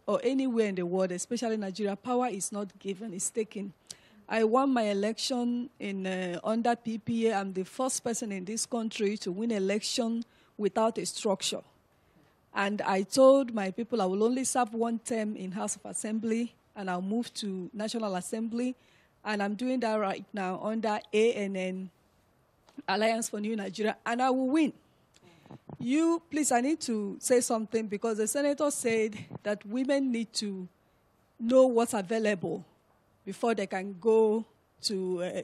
or anywhere in the world, especially Nigeria, power is not given, it's taken. I won my election in under PPA. I'm the first person in this country to win election without a structure. And I told my people I will only serve one term in House of Assembly, and I'll move to National Assembly. And I'm doing that right now under ANN, Alliance for New Nigeria, and I will win. You, please, I need to say something because the senator said that women need to know what's available before they can go to,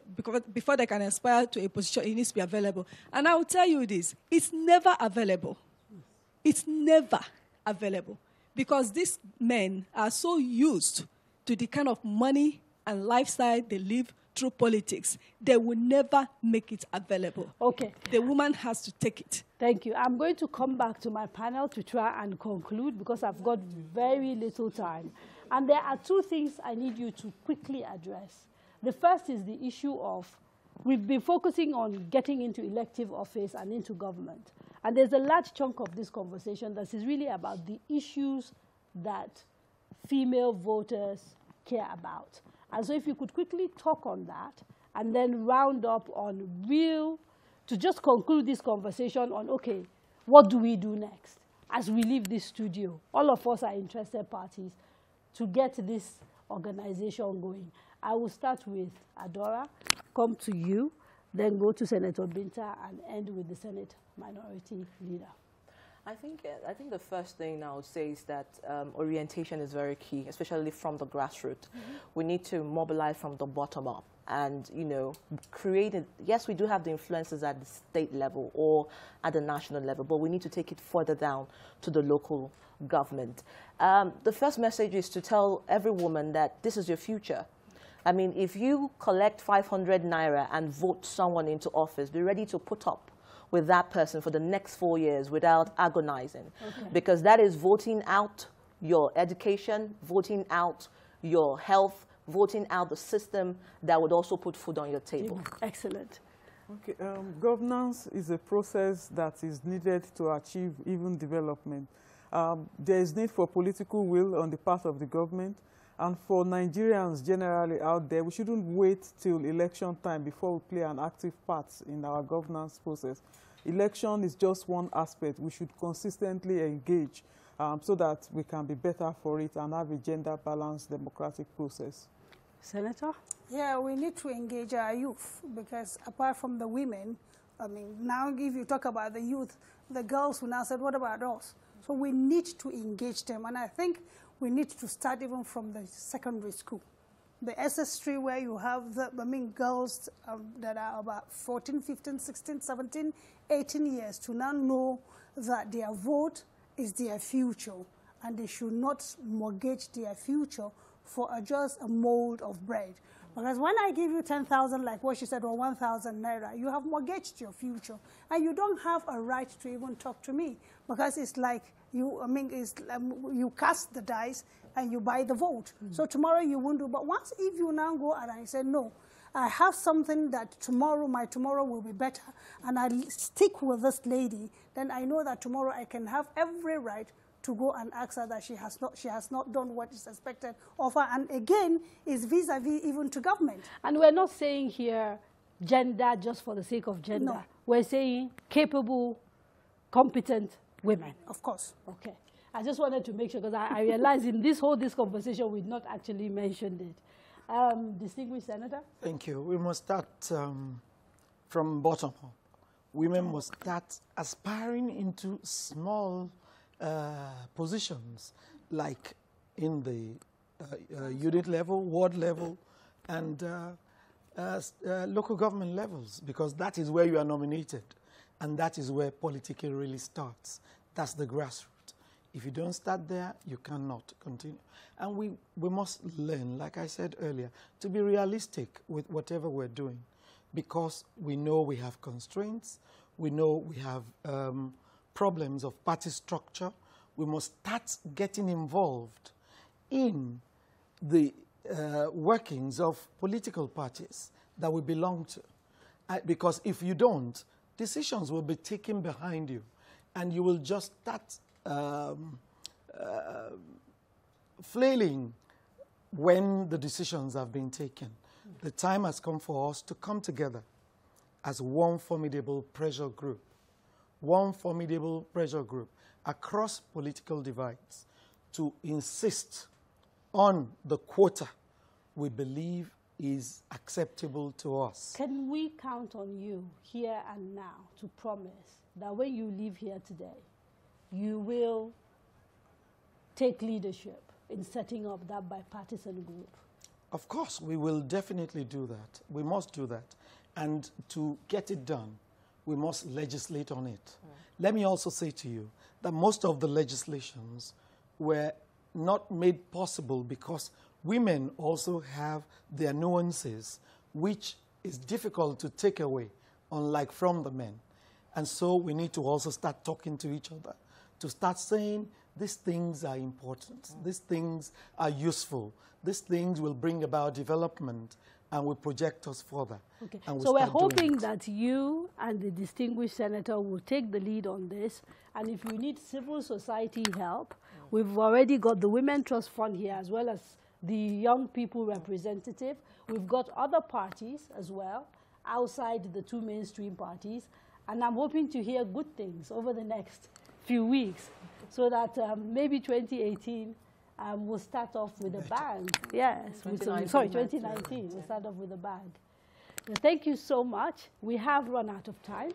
before they can aspire to a position, it needs to be available. And I will tell you this, it's never available. It's never available because these men are so used to the kind of money and lifestyle they live through politics. They will never make it available. Okay. The woman has to take it. Thank you. I'm going to come back to my panel to try and conclude because I've got very little time. And there are two things I need you to quickly address. The first is the issue of, we've been focusing on getting into elective office and into government. And there's a large chunk of this conversation that is really about the issues that female voters care about. And so if you could quickly talk on that and then round up on to just conclude this conversation on, okay, what do we do next as we leave this studio? All of us are interested parties to get this organization going. I will start with Adora, come to you, then go to Senator Binta and end with the Senate Minority Leader. I think the first thing I would say is that orientation is very key, especially from the grassroots. We need to mobilize from the bottom up and, you know, create it. Yes, we do have the influences at the state level or at the national level, but we need to take it further down to the local government. The first message is to tell every woman that this is your future. I mean, if you collect 500 naira and vote someone into office, be ready to put up with that person for the next 4 years without agonizing. Okay. Because that is voting out your education, voting out your health, voting out the system that would also put food on your table. Excellent. Okay, governance is a process that is needed to achieve even development. There is need for political will on the part of the government. And for Nigerians generally out there, we shouldn't wait till election time before we play an active part in our governance process. Election is just one aspect. We should consistently engage so that we can be better for it and have a gender-balanced democratic process. Senator? Yeah, we need to engage our youth because apart from the women, I mean, now if you talk about the youth, the girls will now say, what about us? So we need to engage them. And I think we need to start even from the secondary school. The SS3 where you have the, girls that are about 14, 15, 16, 17, 18 years to now know that their vote is their future and they should not mortgage their future for just a mold of bread. Because when I give you 10,000, like what she said, or 1,000 naira, you have mortgaged your future. And you don't have a right to even talk to me because it's like, you cast the dice and you buy the vote. So tomorrow you won't do. But once if you now go and I say, no, I have something that tomorrow, my tomorrow will be better, and I stick with this lady, then I know that tomorrow I can have every right to go and ask her that she has not done what is expected of her. And again, is vis-a-vis even to government. And we're not saying here gender just for the sake of gender. No. We're saying capable, competent women. Of course. Okay. I just wanted to make sure, because I realized in this conversation, we'd not actually mentioned it. Distinguished Senator? Thank you. We must start from bottom up. Women must start aspiring into small positions, like in the unit level, ward level, and local government levels, because that is where you are nominated, and that is where politics really starts. That's the grassroots. If you don't start there, you cannot continue. And we must learn, like I said earlier, to be realistic with whatever we're doing, because we know we have constraints, we know we have problems of party structure. We must start getting involved in the workings of political parties that we belong to. Because if you don't, decisions will be taken behind you, and you will just start flailing when the decisions have been taken. The time has come for us to come together as one formidable pressure group across political divides to insist on the quota we believe is acceptable to us. Can we count on you here and now to promise that when you leave here today, you will take leadership in setting up that bipartisan group? Of course, we will definitely do that. We must do that. And to get it done, we must legislate on it. Let me also say to you that most of the legislations were not made possible because women also have their nuances, which is difficult to take away, unlike from the men. And so we need to also start talking to each other, to start saying these things are important, these things are useful, these things will bring about development and will project us further. Okay. And So we're hoping that you and the distinguished senator will take the lead on this. And if you need civil society help, we've already got the Women Trust Fund here, as well as the young people representative. We've got other parties as well, outside the two mainstream parties. And I'm hoping to hear good things over the next few weeks, so that maybe 2018 we'll start off with a bang. Yes, sorry, 2019, we'll start off with a bang. Well, thank you so much. We have run out of time,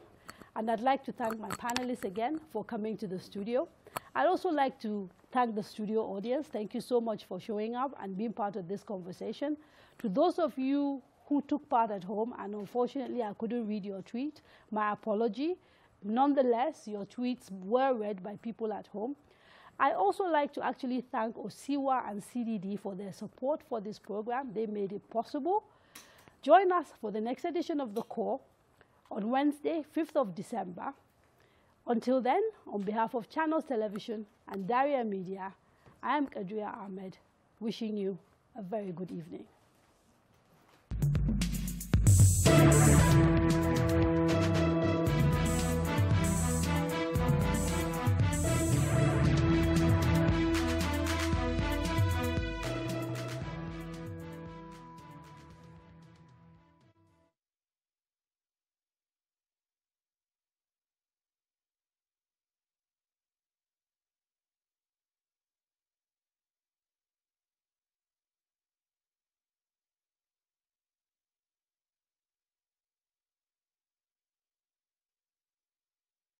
and I'd like to thank my panelists again for coming to the studio. I'd also like to thank the studio audience. Thank you so much for showing up and being part of this conversation. To those of you who took part at home, and unfortunately I couldn't read your tweet, my apology. Nonetheless, your tweets were read by people at home. I also like to actually thank Osiwa and CDD for their support for this program. They made it possible. Join us for the next edition of The Core on Wednesday, 5th of December. Until then, on behalf of Channels Television and Daria Media, I am Kadria Ahmed, wishing you a very good evening.